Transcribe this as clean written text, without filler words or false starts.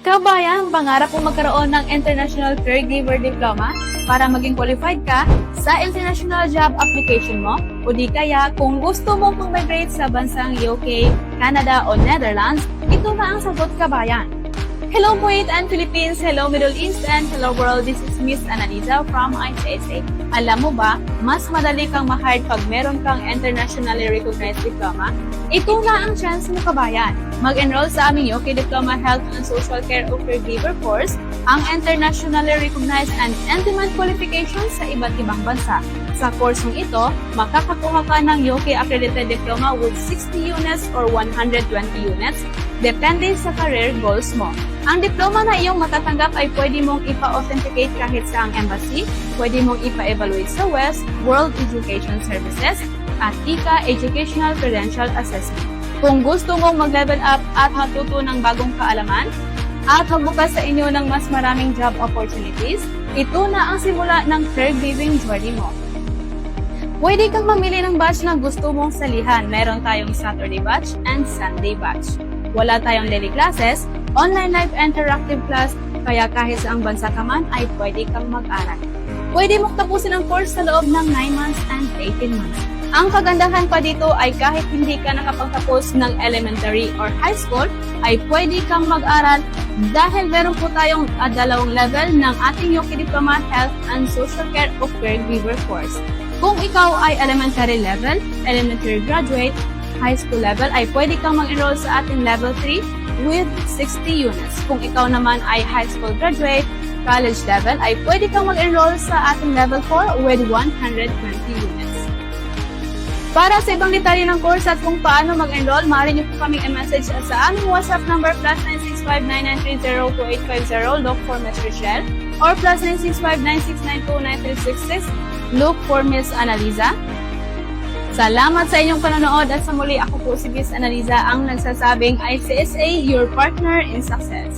Kabayan, pangarap mo magkaroon ng International Caregiver Diploma para maging qualified ka sa international job application mo? O di kaya kung gusto mong mag-migrate sa bansang UK, Canada o Netherlands, ito na ang sagot, kabayan. Hello Kuwait and Philippines, hello Middle East and hello world, this is Miss Analiza from ICSA. Alam mo ba, mas madali kang ma-hire pag meron kang internationally recognized diploma? Ito na ang chance mo, kabayan. Mag-enroll sa aming UK Diploma Health and Social Care o Caregiver course, ang internationally recognized and in-demand qualifications sa iba't ibang bansa. Sa course mong ito, makakakuha ka ng UK Accredited Diploma with 60 units or 120 units, depende sa career goals mo. Ang diploma na iyong matatanggap ay pwede mong ipa-authenticate kahit sa ang embassy, pwede mong ipa-evaluate sa WES, World Education Services, at ICA Educational Credential Assessment. Kung gusto mong mag-level up at matuto ng bagong kaalaman, at magbukas sa inyo ng mas maraming job opportunities, ito na ang simula ng caregiving journey mo. Pwede kang mamili ng batch na gusto mong salihan. Meron tayong Saturday batch and Sunday batch. Wala tayong daily classes, online live interactive class, kaya kahit saang bansa ka man ay pwede kang mag-aral. Pwede mong tapusin ang course sa loob ng 9 months and 18 months. Ang kagandahan pa dito ay kahit hindi ka nakapagtapos ng elementary or high school, ay pwede kang mag-aral dahil meron po tayong dalawang level ng ating UK Diploma Health and Social Care o Caregiver course. Kung ikaw ay elementary level, elementary graduate, high school level, ay pwede kang mag-enroll sa ating level 3 with 60 units. Kung ikaw naman ay high school graduate, college level, ay pwede kang mag-enroll sa ating level 4 with 120 units. Para sa ibang detalye ng course at kung paano mag-enroll, maaari niyo po kaming i-message sa aming WhatsApp number +965-9930-2850, look for Ms. Rochelle, or +965-9692-9366, look for Miss Analiza. Salamat sa inyong panonood at sa muli, ako po si Miss Analiza ang nagsasabing ICSA, your partner in success.